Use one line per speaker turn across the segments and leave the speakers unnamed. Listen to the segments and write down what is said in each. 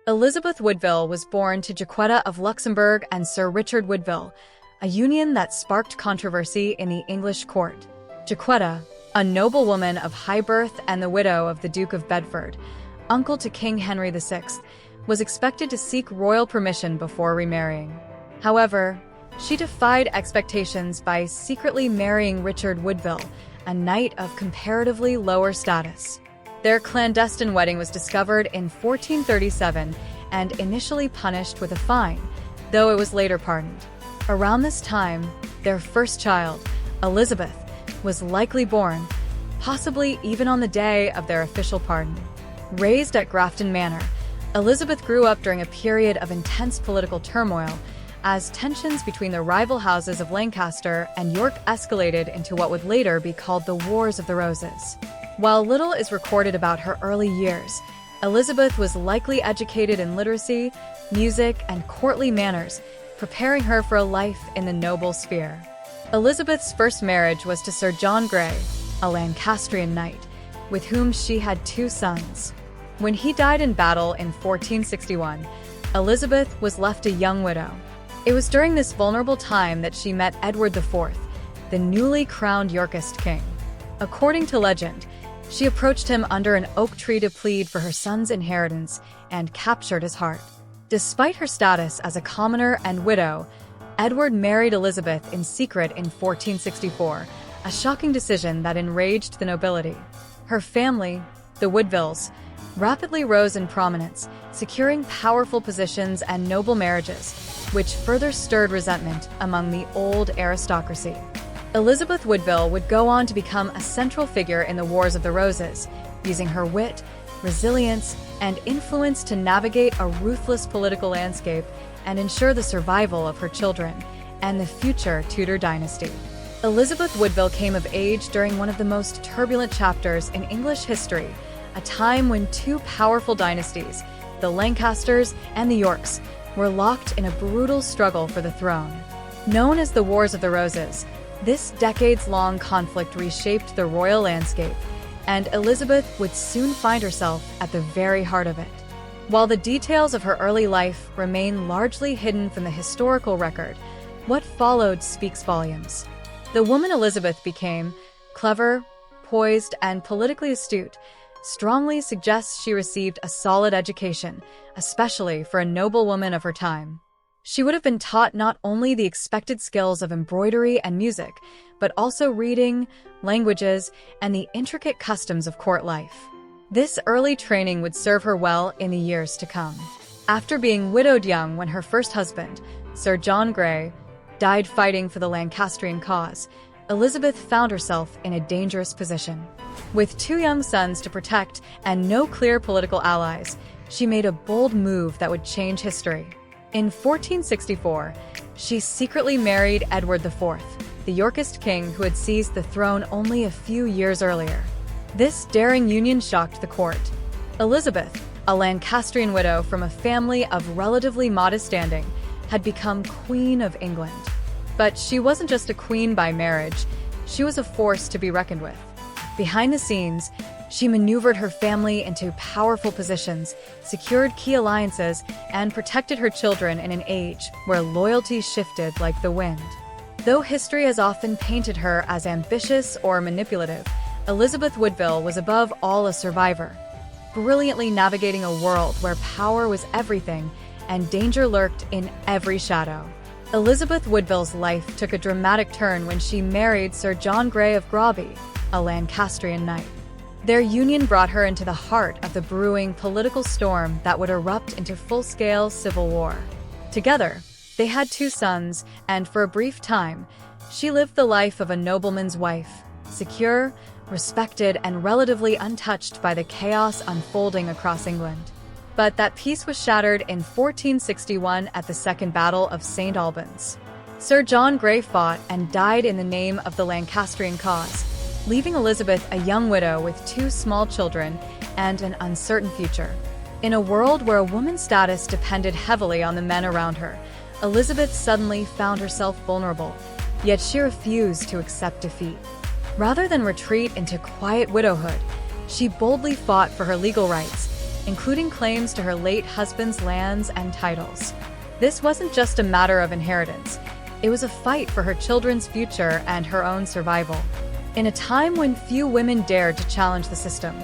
Elizabeth Woodville was born to Jaquetta of Luxembourg and Sir Richard Woodville, a union that sparked controversy in the English court. Jaquetta, a noblewoman of high birth and the widow of the Duke of Bedford, uncle to King Henry VI, was expected to seek royal permission before remarrying. However, she defied expectations by secretly marrying Richard Woodville, a knight of comparatively lower status. Their clandestine wedding was discovered in 1437 and initially punished with a fine, though it was later pardoned. Around this time, their first child, Elizabeth, was likely born, possibly even on the day of their official pardon. Raised at Grafton Manor, Elizabeth grew up during a period of intense political turmoil as tensions between the rival houses of Lancaster and York escalated into what would later be called the Wars of the Roses. While little is recorded about her early years, Elizabeth was likely educated in literacy, music, and courtly manners, preparing her for a life in the noble sphere. Elizabeth's first marriage was to Sir John Grey, a Lancastrian knight, with whom she had 2 sons. When he died in battle in 1461, Elizabeth was left a young widow. It was during this vulnerable time that she met Edward IV, the newly crowned Yorkist king. According to legend, she approached him under an oak tree to plead for her son's inheritance and captured his heart. Despite her status as a commoner and widow, Edward married Elizabeth in secret in 1464, a shocking decision that enraged the nobility. Her family, the Woodvilles, rapidly rose in prominence, securing powerful positions and noble marriages, which further stirred resentment among the old aristocracy. Elizabeth Woodville would go on to become a central figure in the Wars of the Roses, using her wit, resilience, and influence to navigate a ruthless political landscape and ensure the survival of her children and the future Tudor dynasty. Elizabeth Woodville came of age during one of the most turbulent chapters in English history, a time when 2 powerful dynasties, the Lancasters and the Yorks, were locked in a brutal struggle for the throne. Known as the Wars of the Roses, this decades-long conflict reshaped the royal landscape, and Elizabeth would soon find herself at the very heart of it. While the details of her early life remain largely hidden from the historical record, what followed speaks volumes. The woman Elizabeth became, clever, poised, and politically astute, strongly suggests she received a solid education, especially for a noblewoman of her time. She would have been taught not only the expected skills of embroidery and music, but also reading, languages, and the intricate customs of court life. This early training would serve her well in the years to come. After being widowed young when her first husband, Sir John Grey, died fighting for the Lancastrian cause, Elizabeth found herself in a dangerous position. With 2 young sons to protect and no clear political allies, she made a bold move that would change history. In 1464, she secretly married Edward IV, the Yorkist king who had seized the throne only a few years earlier. This daring union shocked the court. Elizabeth, a Lancastrian widow from a family of relatively modest standing, had become Queen of England. But she wasn't just a queen by marriage, she was a force to be reckoned with. Behind the scenes, she maneuvered her family into powerful positions, secured key alliances, and protected her children in an age where loyalty shifted like the wind. Though history has often painted her as ambitious or manipulative, Elizabeth Woodville was above all a survivor, brilliantly navigating a world where power was everything and danger lurked in every shadow. Elizabeth Woodville's life took a dramatic turn when she married Sir John Grey of Groby, a Lancastrian knight. Their union brought her into the heart of the brewing political storm that would erupt into full-scale civil war. Together, they had 2 sons, and for a brief time, she lived the life of a nobleman's wife, secure, respected, and relatively untouched by the chaos unfolding across England. But that peace was shattered in 1461 at the Second Battle of St. Albans. Sir John Grey fought and died in the name of the Lancastrian cause, leaving Elizabeth a young widow with 2 small children and an uncertain future. In a world where a woman's status depended heavily on the men around her, Elizabeth suddenly found herself vulnerable, yet she refused to accept defeat. Rather than retreat into quiet widowhood, she boldly fought for her legal rights, including claims to her late husband's lands and titles. This wasn't just a matter of inheritance. It was a fight for her children's future and her own survival. In a time when few women dared to challenge the system,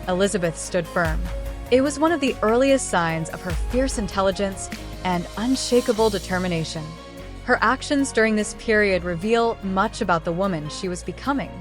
Elizabeth stood firm. It was one of the earliest signs of her fierce intelligence and unshakable determination. Her actions during this period reveal much about the woman she was becoming.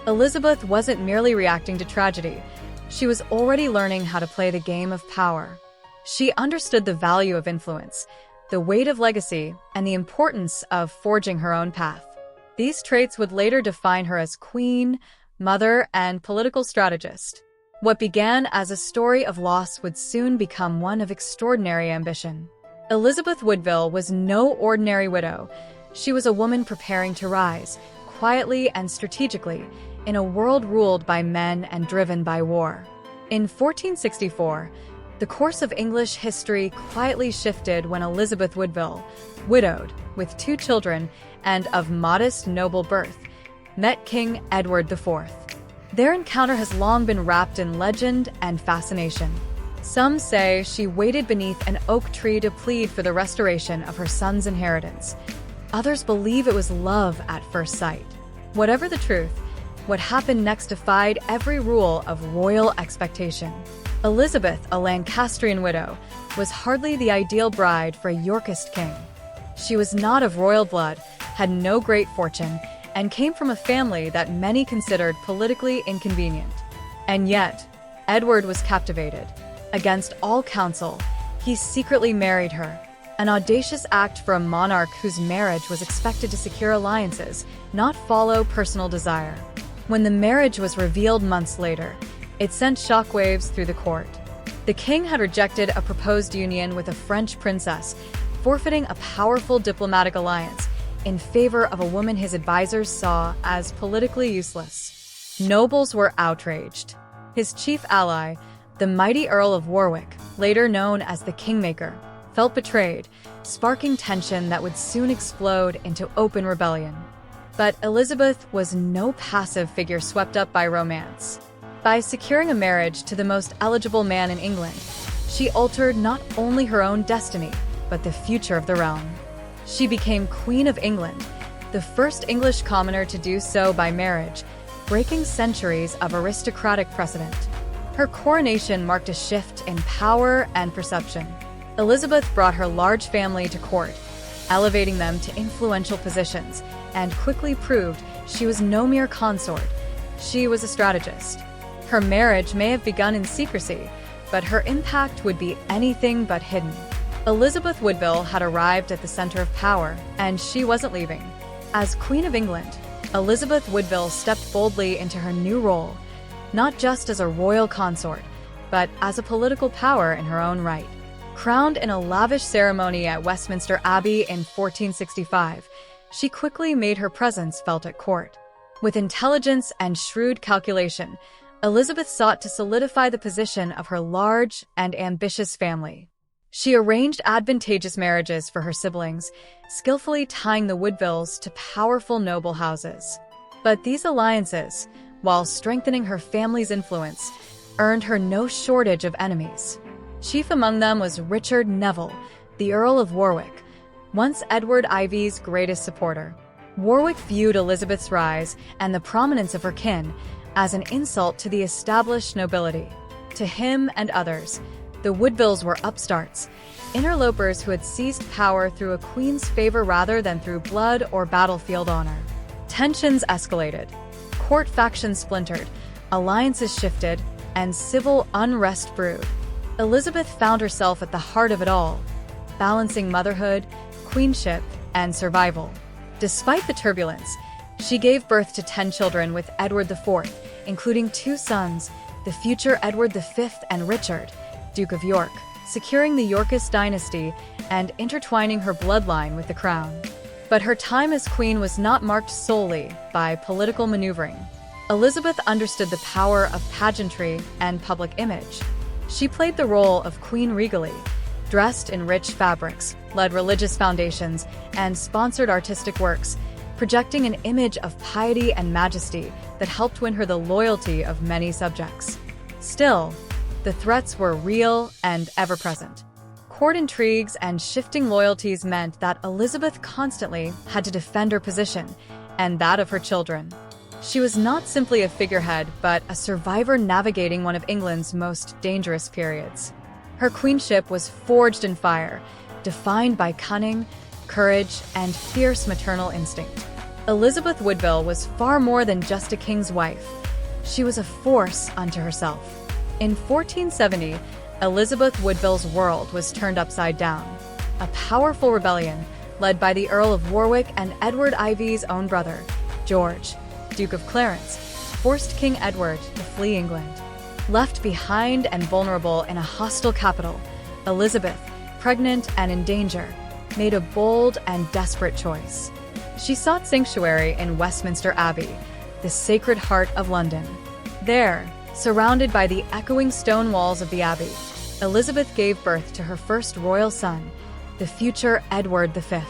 Elizabeth wasn't merely reacting to tragedy. She was already learning how to play the game of power. She understood the value of influence, the weight of legacy, and the importance of forging her own path. These traits would later define her as queen, mother, and political strategist. What began as a story of loss would soon become one of extraordinary ambition. Elizabeth Woodville was no ordinary widow. She was a woman preparing to rise, quietly and strategically, in a world ruled by men and driven by war. In 1464, the course of English history quietly shifted when Elizabeth Woodville, widowed, with 2 children, and of modest noble birth, met King Edward IV. Their encounter has long been wrapped in legend and fascination. Some say she waited beneath an oak tree to plead for the restoration of her son's inheritance. Others believe it was love at first sight. Whatever the truth, what happened next defied every rule of royal expectation. Elizabeth, a Lancastrian widow, was hardly the ideal bride for a Yorkist king. She was not of royal blood, had no great fortune, and came from a family that many considered politically inconvenient. And yet, Edward was captivated. Against all counsel, he secretly married her, an audacious act for a monarch whose marriage was expected to secure alliances, not follow personal desire. When the marriage was revealed months later, it sent shockwaves through the court. The king had rejected a proposed union with a French princess, forfeiting a powerful diplomatic alliance in favor of a woman his advisors saw as politically useless. Nobles were outraged. His chief ally, the mighty Earl of Warwick, later known as the Kingmaker, felt betrayed, sparking tension that would soon explode into open rebellion. But Elizabeth was no passive figure swept up by romance. By securing a marriage to the most eligible man in England, she altered not only her own destiny, but the future of the realm. She became Queen of England, the first English commoner to do so by marriage, breaking centuries of aristocratic precedent. Her coronation marked a shift in power and perception. Elizabeth brought her large family to court, elevating them to influential positions, and quickly proved she was no mere consort. She was a strategist. Her marriage may have begun in secrecy, but her impact would be anything but hidden. Elizabeth Woodville had arrived at the center of power, and she wasn't leaving. As Queen of England, Elizabeth Woodville stepped boldly into her new role, not just as a royal consort, but as a political power in her own right. Crowned in a lavish ceremony at Westminster Abbey in 1465, she quickly made her presence felt at court. With intelligence and shrewd calculation, Elizabeth sought to solidify the position of her large and ambitious family. She arranged advantageous marriages for her siblings, skillfully tying the Woodvilles to powerful noble houses. But these alliances, while strengthening her family's influence, earned her no shortage of enemies. Chief among them was Richard Neville, the Earl of Warwick, once Edward Ivy's greatest supporter. Warwick viewed Elizabeth's rise and the prominence of her kin as an insult to the established nobility. To him and others, the Woodvilles were upstarts, interlopers who had seized power through a queen's favor rather than through blood or battlefield honor. Tensions escalated. Court factions splintered, alliances shifted, and civil unrest brewed. Elizabeth found herself at the heart of it all, balancing motherhood, queenship, and survival. Despite the turbulence, she gave birth to 10 children with Edward IV, including 2 sons, the future Edward V and Richard, Duke of York, securing the Yorkist dynasty and intertwining her bloodline with the crown. But her time as queen was not marked solely by political maneuvering. Elizabeth understood the power of pageantry and public image. She played the role of queen regally, dressed in rich fabrics, led religious foundations, and sponsored artistic works, projecting an image of piety and majesty that helped win her the loyalty of many subjects. Still, The threats were real and ever-present. Court intrigues and shifting loyalties meant that Elizabeth constantly had to defend her position and that of her children. She was not simply a figurehead, but a survivor navigating one of England's most dangerous periods. Her queenship was forged in fire, defined by cunning, courage, and fierce maternal instinct. Elizabeth Woodville was far more than just a king's wife. She was a force unto herself. In 1470, Elizabeth Woodville's world was turned upside down. A powerful rebellion, led by the Earl of Warwick and Edward Ivy's own brother, George, Duke of Clarence, forced King Edward to flee England. Left behind and vulnerable in a hostile capital, Elizabeth, pregnant and in danger, made a bold and desperate choice. She sought sanctuary in Westminster Abbey, the Sacred Heart of London. There, surrounded by the echoing stone walls of the abbey, Elizabeth gave birth to her first royal son, the future Edward V.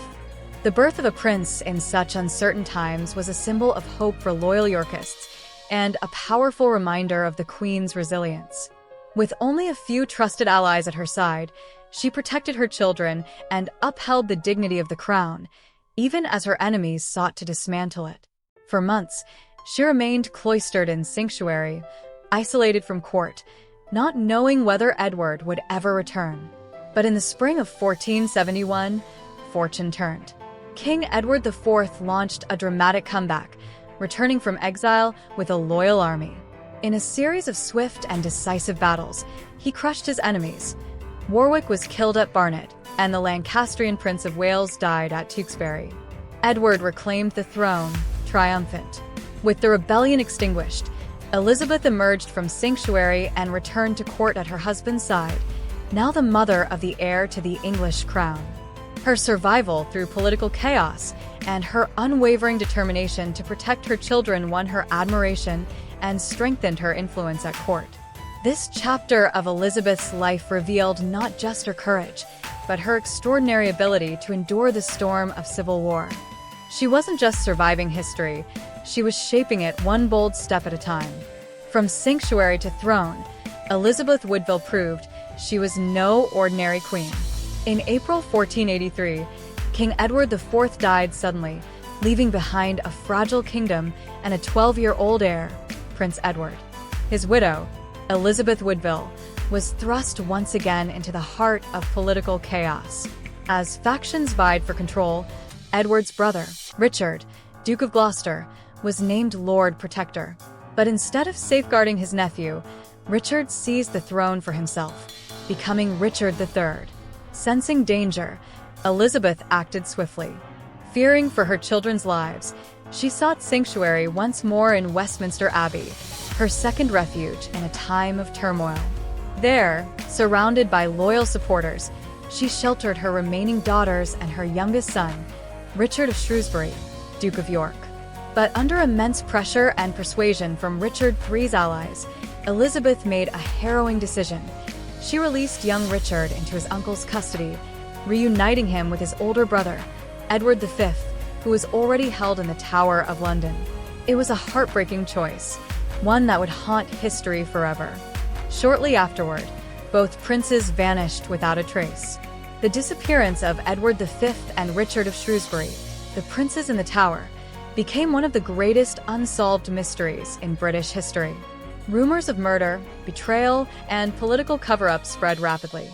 The birth of a prince in such uncertain times was a symbol of hope for loyal Yorkists and a powerful reminder of the Queen's resilience. With only a few trusted allies at her side, she protected her children and upheld the dignity of the crown, even as her enemies sought to dismantle it. For months, she remained cloistered in sanctuary, isolated from court, not knowing whether Edward would ever return. But in the spring of 1471, fortune turned. King Edward IV launched a dramatic comeback, returning from exile with a loyal army. In a series of swift and decisive battles, he crushed his enemies. Warwick was killed at Barnet, and the Lancastrian Prince of Wales died at Tewkesbury. Edward reclaimed the throne, triumphant. With the rebellion extinguished, Elizabeth emerged from sanctuary and returned to court at her husband's side, now the mother of the heir to the English crown. Her survival through political chaos and her unwavering determination to protect her children won her admiration and strengthened her influence at court. This chapter of Elizabeth's life revealed not just her courage, but her extraordinary ability to endure the storm of civil war. She wasn't just surviving history, she was shaping it one bold step at a time. From sanctuary to throne, Elizabeth Woodville proved she was no ordinary queen. In April 1483, King Edward IV died suddenly, leaving behind a fragile kingdom and a 12-year-old heir, Prince Edward. His widow, Elizabeth Woodville, was thrust once again into the heart of political chaos. As factions vied for control, Edward's brother, Richard, Duke of Gloucester, was named Lord Protector. But instead of safeguarding his nephew, Richard seized the throne for himself, becoming Richard III. Sensing danger, Elizabeth acted swiftly. Fearing for her children's lives, she sought sanctuary once more in Westminster Abbey, her second refuge in a time of turmoil. There, surrounded by loyal supporters, she sheltered her remaining daughters and her youngest son, Richard of Shrewsbury, Duke of York. But under immense pressure and persuasion from Richard III's allies, Elizabeth made a harrowing decision. She released young Richard into his uncle's custody, reuniting him with his older brother, Edward V, who was already held in the Tower of London. It was a heartbreaking choice, one that would haunt history forever. Shortly afterward, both princes vanished without a trace. The disappearance of Edward V and Richard of Shrewsbury, the princes in the Tower, became one of the greatest unsolved mysteries in British history. Rumors of murder, betrayal, and political cover-ups spread rapidly.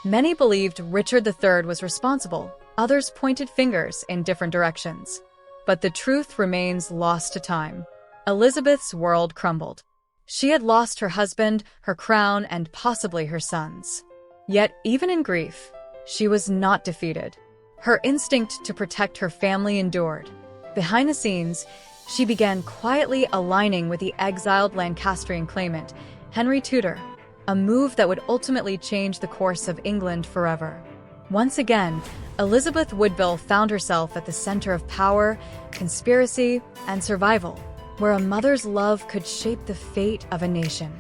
Many believed Richard III was responsible, others pointed fingers in different directions. But the truth remains lost to time. Elizabeth's world crumbled. She had lost her husband, her crown, and possibly her sons. Yet, even in grief, she was not defeated. Her instinct to protect her family endured. Behind the scenes, she began quietly aligning with the exiled Lancastrian claimant, Henry Tudor, a move that would ultimately change the course of England forever. Once again, Elizabeth Woodville found herself at the center of power, conspiracy, and survival, where a mother's love could shape the fate of a nation.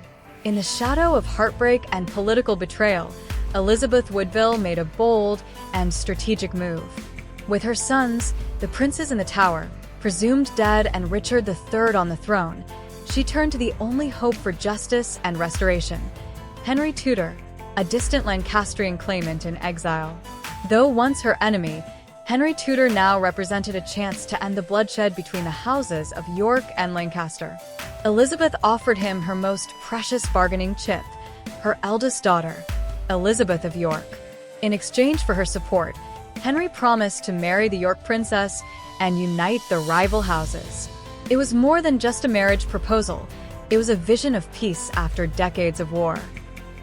In the shadow of heartbreak and political betrayal, Elizabeth Woodville made a bold and strategic move. With her sons, the princes in the Tower, presumed dead, and Richard III on the throne, she turned to the only hope for justice and restoration, Henry Tudor, a distant Lancastrian claimant in exile. Though once her enemy, Henry Tudor now represented a chance to end the bloodshed between the houses of York and Lancaster. Elizabeth offered him her most precious bargaining chip, her eldest daughter, Elizabeth of York. In exchange for her support, Henry promised to marry the York princess and unite the rival houses. It was more than just a marriage proposal. It was a vision of peace after decades of war.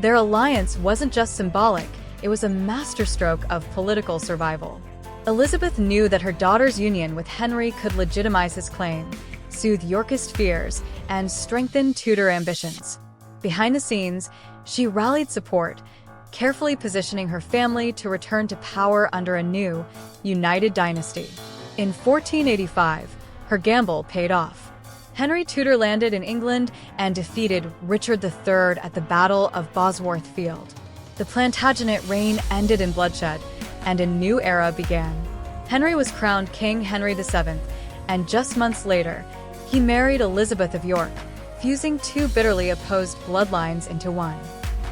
Their alliance wasn't just symbolic, it was a masterstroke of political survival. Elizabeth knew that her daughter's union with Henry could legitimize his claim, soothe Yorkist fears, and strengthen Tudor ambitions. Behind the scenes, she rallied support, carefully positioning her family to return to power under a new, united dynasty. In 1485, her gamble paid off. Henry Tudor landed in England and defeated Richard III at the Battle of Bosworth Field. The Plantagenet reign ended in bloodshed, and a new era began. Henry was crowned King Henry VII, and just months later, he married Elizabeth of York, fusing two bitterly opposed bloodlines into one.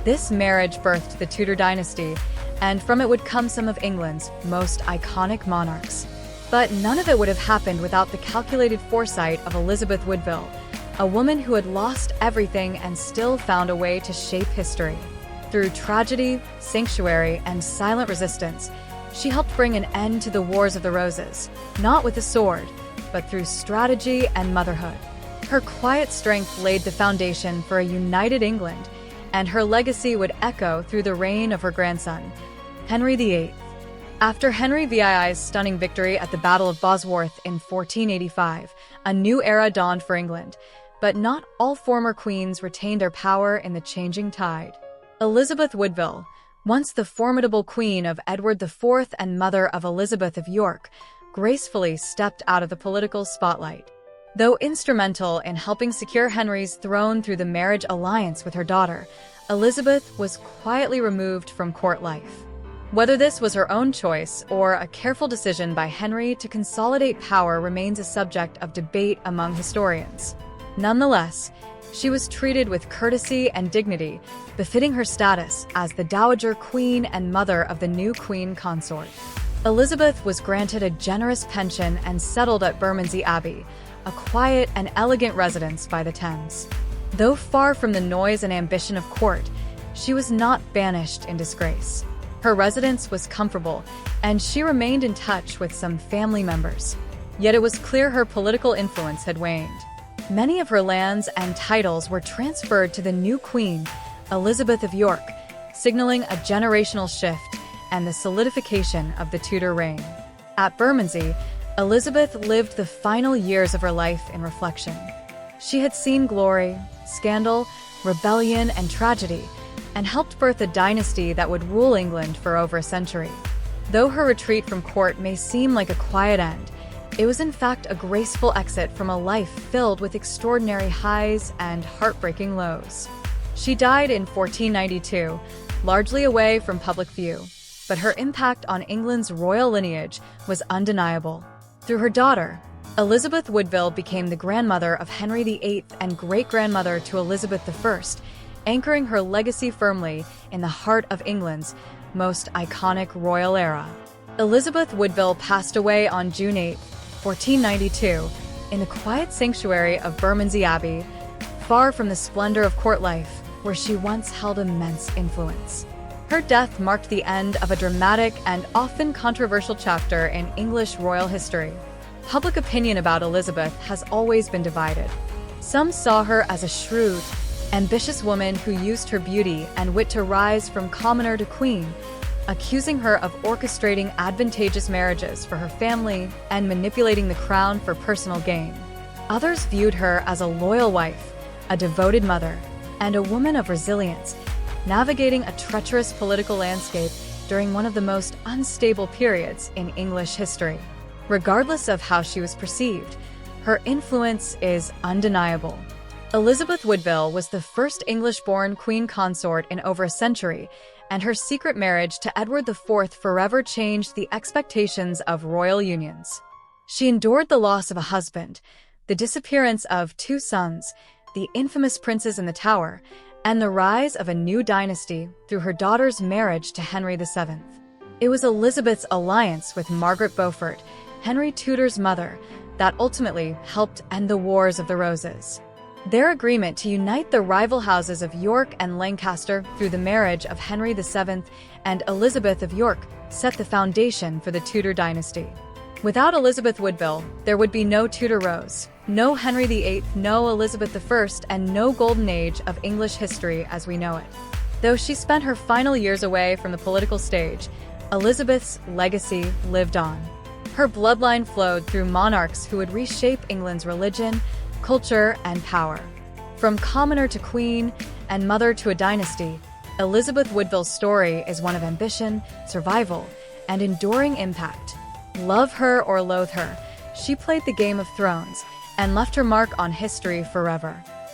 This marriage birthed the Tudor dynasty, and from it would come some of England's most iconic monarchs. But none of it would have happened without the calculated foresight of Elizabeth Woodville, a woman who had lost everything and still found a way to shape history. Through tragedy, sanctuary, and silent resistance, she helped bring an end to the Wars of the Roses, not with a sword, but through strategy and motherhood. Her quiet strength laid the foundation for a united England, and her legacy would echo through the reign of her grandson, Henry VIII. After Henry VII's stunning victory at the Battle of Bosworth in 1485, a new era dawned for England, but not all former queens retained their power in the changing tide. Elizabeth Woodville, once the formidable queen of Edward IV and mother of Elizabeth of York, gracefully stepped out of the political spotlight. Though instrumental in helping secure Henry's throne through the marriage alliance with her daughter, Elizabeth was quietly removed from court life. Whether this was her own choice or a careful decision by Henry to consolidate power remains a subject of debate among historians. Nonetheless, she was treated with courtesy and dignity, befitting her status as the Dowager Queen and mother of the new Queen Consort. Elizabeth was granted a generous pension and settled at Bermondsey Abbey, a quiet and elegant residence by the Thames. Though far from the noise and ambition of court, she was not banished in disgrace. Her residence was comfortable, and she remained in touch with some family members. Yet it was clear her political influence had waned. Many of her lands and titles were transferred to the new queen, Elizabeth of York, signaling a generational shift and the solidification of the Tudor reign. At Bermondsey, Elizabeth lived the final years of her life in reflection. She had seen glory, scandal, rebellion, and tragedy, and helped birth a dynasty that would rule England for over a century. Though her retreat from court may seem like a quiet end, it was in fact a graceful exit from a life filled with extraordinary highs and heartbreaking lows. She died in 1492, largely away from public view, but her impact on England's royal lineage was undeniable. Through her daughter, Elizabeth Woodville became the grandmother of Henry VIII and great-grandmother to Elizabeth I, anchoring her legacy firmly in the heart of England's most iconic royal era. Elizabeth Woodville passed away on June 8, 1492, in the quiet sanctuary of Bermondsey Abbey, far from the splendor of court life, where she once held immense influence. Her death marked the end of a dramatic and often controversial chapter in English royal history. Public opinion about Elizabeth has always been divided. Some saw her as a shrewd, ambitious woman who used her beauty and wit to rise from commoner to queen, accusing her of orchestrating advantageous marriages for her family and manipulating the crown for personal gain. Others viewed her as a loyal wife, a devoted mother, and a woman of resilience, navigating a treacherous political landscape during one of the most unstable periods in English history. Regardless of how she was perceived, her influence is undeniable. Elizabeth Woodville was the first English-born queen consort in over a century, and her secret marriage to Edward IV forever changed the expectations of royal unions. She endured the loss of a husband, the disappearance of two sons, the infamous princes in the Tower, and the rise of a new dynasty through her daughter's marriage to Henry VII. It was Elizabeth's alliance with Margaret Beaufort, Henry Tudor's mother, that ultimately helped end the Wars of the Roses. Their agreement to unite the rival houses of York and Lancaster through the marriage of Henry VII and Elizabeth of York set the foundation for the Tudor dynasty. Without Elizabeth Woodville, there would be no Tudor Rose, no Henry VIII, no Elizabeth I, and no golden age of English history as we know it. Though she spent her final years away from the political stage, Elizabeth's legacy lived on. Her bloodline flowed through monarchs who would reshape England's religion, culture, and power. From commoner to queen and mother to a dynasty, Elizabeth Woodville's story is one of ambition, survival, and enduring impact. Love her or loathe her, she played the Game of Thrones and left her mark on history forever.